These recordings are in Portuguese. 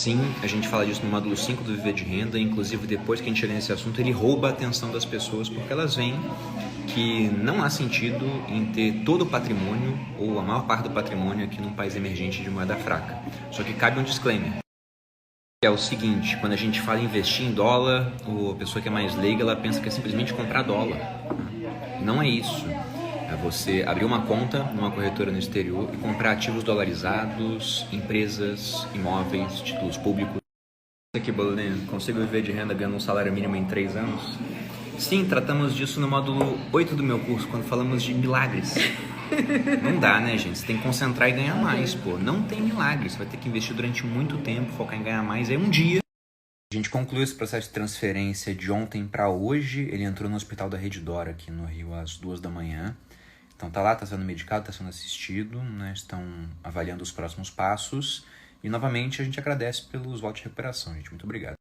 Sim, a gente fala disso no módulo 5 do Viver de Renda, inclusive depois que a gente chega nesse assunto, ele rouba a atenção das pessoas, porque elas veem que não há sentido em ter todo o patrimônio, ou a maior parte do patrimônio aqui num país emergente de moeda fraca. Só que cabe um disclaimer, que é o seguinte: quando a gente fala em investir em dólar, a pessoa que é mais leiga, ela pensa que é simplesmente comprar dólar. Não é isso. É você abrir uma conta numa corretora no exterior e comprar ativos dolarizados, empresas, imóveis, títulos públicos. Aqui, Boloninha, consigo viver de renda ganhando um salário mínimo em 3 anos? Sim, tratamos disso no módulo 8 do meu curso, quando falamos de milagres. Não dá, né, gente? Você tem que concentrar e ganhar mais, pô. Não tem milagre. Você vai ter que investir durante muito tempo, focar em ganhar mais. Aí um dia... A gente concluiu esse processo de transferência de ontem para hoje. Ele entrou no hospital da Rede Dora aqui no Rio às 2 da manhã. Então tá lá, tá sendo medicado, tá sendo assistido, né? Estão avaliando os próximos passos. E novamente a gente agradece pelos votos de recuperação, gente. Muito obrigado.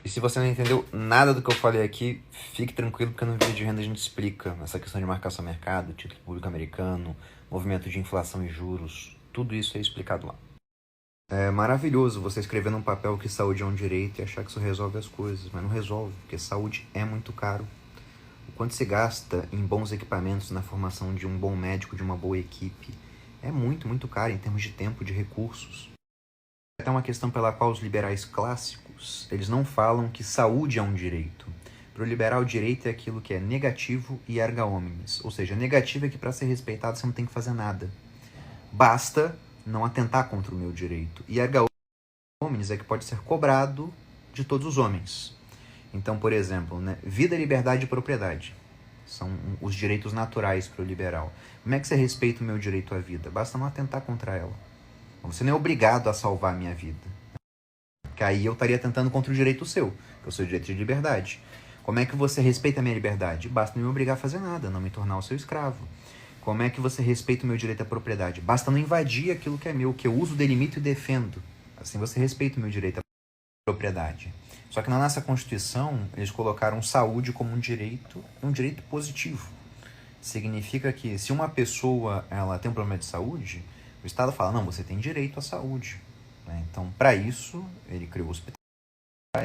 E se você não entendeu nada do que eu falei aqui, fique tranquilo, porque no vídeo de renda a gente explica essa questão de marcação ao mercado, título público americano, movimento de inflação e juros, tudo isso é explicado lá. É maravilhoso você escrever num papel que saúde é um direito e achar que isso resolve as coisas, mas não resolve, porque saúde é muito caro. O quanto se gasta em bons equipamentos, na formação de um bom médico, de uma boa equipe, é muito, muito caro em termos de tempo, de recursos. É até uma questão pela qual os liberais clássicos, eles não falam que saúde é um direito. Para o liberal, o direito é aquilo que é negativo e erga omnes. Ou seja, negativo é que para ser respeitado você não tem que fazer nada. Basta não atentar contra o meu direito. E erga omnes é que pode ser cobrado de todos os homens. Então, por exemplo, né, vida, liberdade e propriedade são os direitos naturais para o liberal. Como é que você respeita o meu direito à vida? Basta não atentar contra ela. Você não é obrigado a salvar a minha vida. Porque aí eu estaria tentando contra o direito seu, que é o seu direito de liberdade. Como é que você respeita a minha liberdade? Basta não me obrigar a fazer nada, não me tornar o seu escravo. Como é que você respeita o meu direito à propriedade? Basta não invadir aquilo que é meu, que eu uso, delimito e defendo. Assim você respeita o meu direito à propriedade. Só que na nossa Constituição, eles colocaram saúde como um direito positivo. Significa que se uma pessoa ela tem um problema de saúde, o Estado fala, não, você tem direito à saúde. Então, para isso, ele criou hospitais,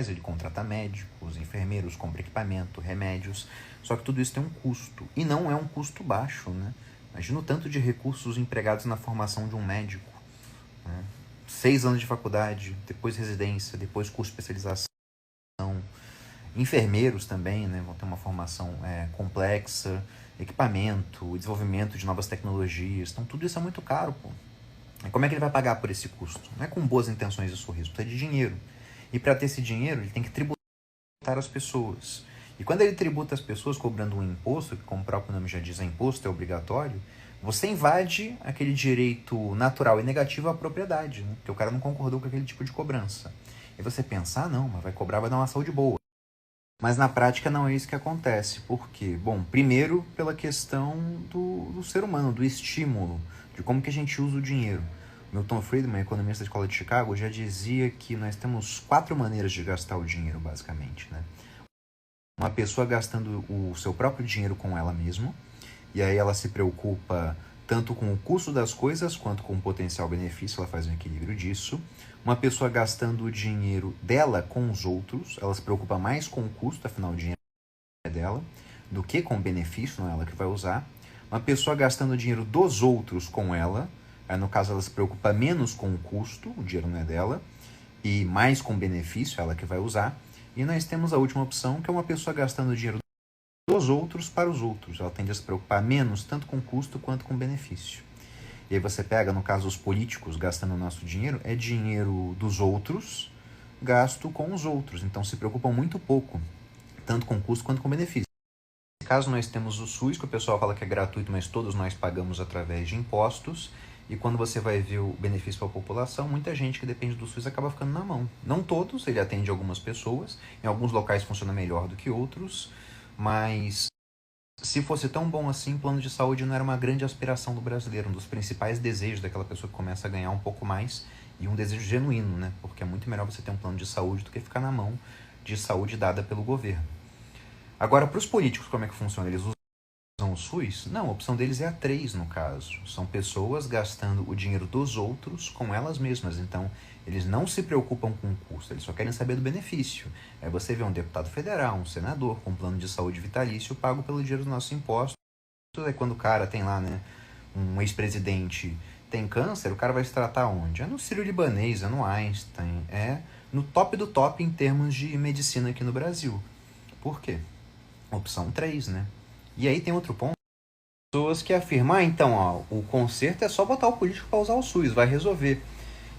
ele contrata médicos, enfermeiros, compra equipamento, remédios. Só que tudo isso tem um custo. E não é um custo baixo, né? Imagina o tanto de recursos empregados na formação de um médico. Né? 6 anos de faculdade, depois residência, depois curso de especialização. Enfermeiros também, né? Vão ter uma formação complexa, equipamento, desenvolvimento de novas tecnologias. Então, tudo isso é muito caro, pô. Como é que ele vai pagar por esse custo? Não é com boas intenções e sorriso, precisa de dinheiro. E para ter esse dinheiro, ele tem que tributar as pessoas. E quando ele tributa as pessoas cobrando um imposto, que como o próprio nome já diz, é imposto, é obrigatório, você invade aquele direito natural e negativo à propriedade, né? Porque o cara não concordou com aquele tipo de cobrança. E você pensa, não, mas vai cobrar, vai dar uma saúde boa. Mas na prática não é isso que acontece. Por quê? Bom, primeiro pela questão do ser humano, do estímulo, de como que a gente usa o dinheiro. Milton Friedman, economista da Escola de Chicago, já dizia que nós temos 4 maneiras de gastar o dinheiro, basicamente, né? Uma pessoa gastando o seu próprio dinheiro com ela mesma, e aí ela se preocupa tanto com o custo das coisas quanto com o potencial benefício, ela faz um equilíbrio disso. Uma pessoa gastando o dinheiro dela com os outros, ela se preocupa mais com o custo, afinal o dinheiro é dela, do que com o benefício, não é ela que vai usar. Uma pessoa gastando o dinheiro dos outros com ela, no caso ela se preocupa menos com o custo, o dinheiro não é dela, e mais com o benefício, ela que vai usar. E nós temos a última opção, que é uma pessoa gastando o dinheiro dos outros para os outros. Ela tende a se preocupar menos tanto com custo quanto com benefício. E aí você pega, no caso, os políticos gastando o nosso dinheiro, é dinheiro dos outros gasto com os outros. Então se preocupam muito pouco tanto com custo quanto com benefício. Nesse caso, nós temos o SUS, que o pessoal fala que é gratuito, mas todos nós pagamos através de impostos. E quando você vai ver o benefício para a população, muita gente que depende do SUS acaba ficando na mão. Não todos, ele atende algumas pessoas. Em alguns locais funciona melhor do que outros. Mas se fosse tão bom assim, plano de saúde não era uma grande aspiração do brasileiro. Um dos principais desejos daquela pessoa que começa a ganhar um pouco mais. E um desejo genuíno, né? Porque é muito melhor você ter um plano de saúde do que ficar na mão de saúde dada pelo governo. Agora, para os políticos, como é que funciona? Eles usam o SUS? Não, a opção deles é a 3, no caso. São pessoas gastando o dinheiro dos outros com elas mesmas. Então, eles não se preocupam com o custo, eles só querem saber do benefício. Aí você vê um deputado federal, um senador com um plano de saúde vitalício pago pelo dinheiro dos nossos impostos. Aí quando o cara tem lá, né, um ex-presidente tem câncer, o cara vai se tratar onde? É no Sírio-Libanês, é no Einstein, é no top do top em termos de medicina aqui no Brasil. Por quê? Opção 3, né? E aí tem outro ponto. Pessoas que afirmam, então, ó, o conserto é só botar o político para usar o SUS, vai resolver.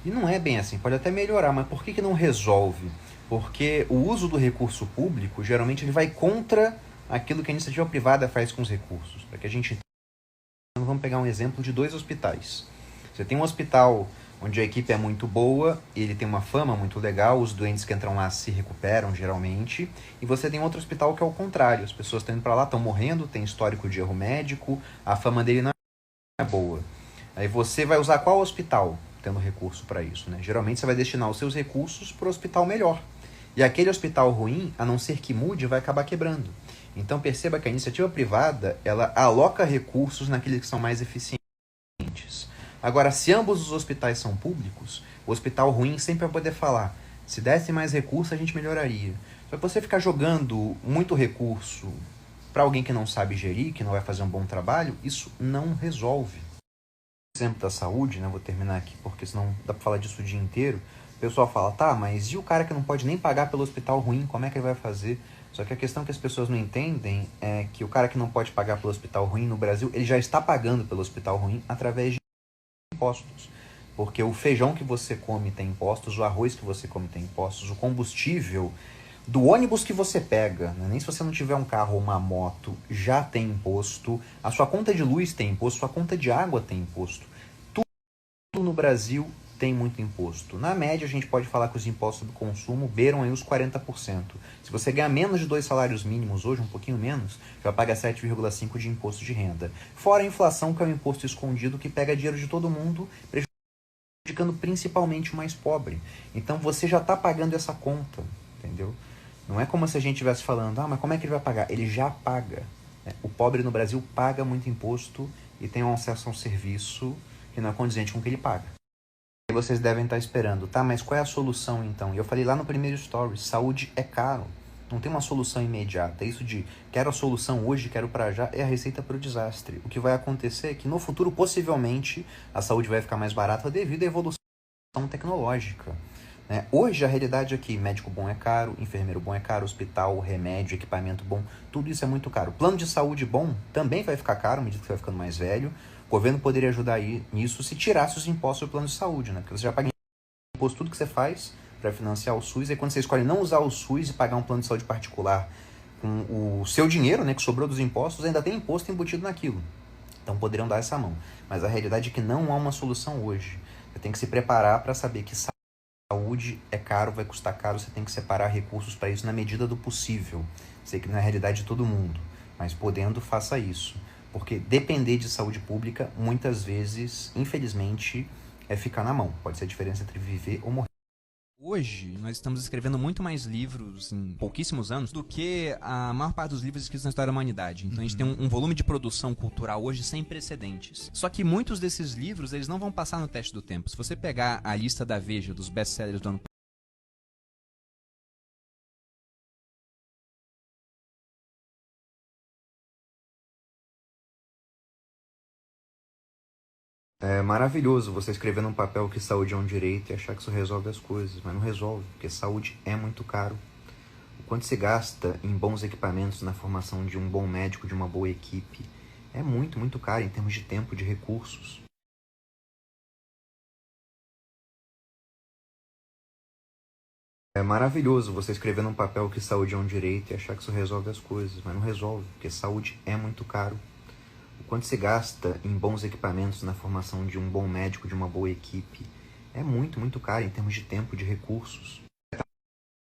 E não é bem assim, pode até melhorar, mas por que não resolve? Porque o uso do recurso público, geralmente, ele vai contra aquilo que a iniciativa privada faz com os recursos. Para que a gente entenda, vamos pegar um exemplo de 2 hospitais. Você tem um hospital onde a equipe é muito boa, ele tem uma fama muito legal, os doentes que entram lá se recuperam geralmente, e você tem outro hospital que é o contrário, as pessoas estão indo para lá, estão morrendo, tem histórico de erro médico, a fama dele não é boa. Aí você vai usar qual hospital tendo recurso para isso, né? Geralmente você vai destinar os seus recursos para o hospital melhor. E aquele hospital ruim, a não ser que mude, vai acabar quebrando. Então perceba que a iniciativa privada, ela aloca recursos naqueles que são mais eficientes. Agora, se ambos os hospitais são públicos, o hospital ruim sempre vai poder falar, se desse mais recurso a gente melhoraria. Só que você ficar jogando muito recurso para alguém que não sabe gerir, que não vai fazer um bom trabalho, isso não resolve. Exemplo da saúde, né? Vou terminar aqui porque senão dá para falar disso o dia inteiro. O pessoal fala, tá, mas e o cara que não pode nem pagar pelo hospital ruim, como é que ele vai fazer? Só que a questão que as pessoas não entendem é que o cara que não pode pagar pelo hospital ruim no Brasil, ele já está pagando pelo hospital ruim através de impostos. Porque o feijão que você come tem impostos, o arroz que você come tem impostos, o combustível do ônibus que você pega, né? Nem se você não tiver um carro ou uma moto, já tem imposto, a sua conta de luz tem imposto, sua conta de água tem imposto. Tudo no Brasil tem muito imposto. Na média, a gente pode falar que os impostos do consumo beiram aí os 40%. Se você ganhar menos de 2 salários mínimos hoje, um pouquinho menos, já paga 7,5% de imposto de renda. Fora a inflação, que é um imposto escondido que pega dinheiro de todo mundo, prejudicando principalmente o mais pobre. Então você já está pagando essa conta, entendeu? Não é como se a gente estivesse falando, mas como é que ele vai pagar? Ele já paga. O pobre no Brasil paga muito imposto e tem um acesso a um serviço que não é condizente com o que ele paga. E vocês devem estar esperando, tá, mas qual é a solução então? E eu falei lá no primeiro story, saúde é caro. Não tem uma solução imediata. Isso de quero a solução hoje, quero para já, é a receita para o desastre. O que vai acontecer é que no futuro, possivelmente, a saúde vai ficar mais barata devido à evolução tecnológica. Né? Hoje a realidade é que médico bom é caro, enfermeiro bom é caro, hospital, remédio, equipamento bom, tudo isso é muito caro. Plano de saúde bom também vai ficar caro à medida que você vai ficando mais velho. O governo poderia ajudar aí nisso se tirasse os impostos do plano de saúde, né? Porque você já paga imposto tudo que você faz para financiar o SUS, e quando você escolhe não usar o SUS e pagar um plano de saúde particular com o seu dinheiro, né, que sobrou dos impostos, ainda tem imposto embutido naquilo. Então poderiam dar essa mão. Mas a realidade é que não há uma solução hoje. Você tem que se preparar para saber que saúde é caro, vai custar caro, você tem que separar recursos para isso na medida do possível. Sei que não é a realidade de todo mundo, mas podendo, faça isso. Porque depender de saúde pública, muitas vezes, infelizmente, é ficar na mão. Pode ser a diferença entre viver ou morrer. Hoje, nós estamos escrevendo muito mais livros em pouquíssimos anos do que a maior parte dos livros escritos na história da humanidade. Então a gente tem um volume de produção cultural hoje sem precedentes. Só que muitos desses livros, eles não vão passar no teste do tempo. Se você pegar a lista da Veja dos best-sellers do ano É maravilhoso você escrever num papel que saúde é um direito e achar que isso resolve as coisas, mas não resolve, porque saúde é muito caro. O quanto se gasta em bons equipamentos, na formação de um bom médico, de uma boa equipe, é muito, muito caro em termos de tempo, de recursos. É maravilhoso você escrever num papel que saúde é um direito e achar que isso resolve as coisas, mas não resolve, porque saúde é muito caro. O quanto se gasta em bons equipamentos, na formação de um bom médico, de uma boa equipe, é muito, muito caro em termos de tempo, de recursos.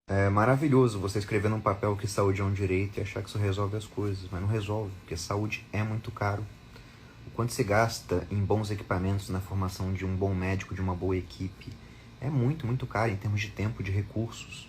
É maravilhoso você escrever num papel que saúde é um direito e achar que isso resolve as coisas, mas não resolve, porque saúde é muito caro. O quanto se gasta em bons equipamentos, na formação de um bom médico, de uma boa equipe, é muito, muito caro em termos de tempo, de recursos.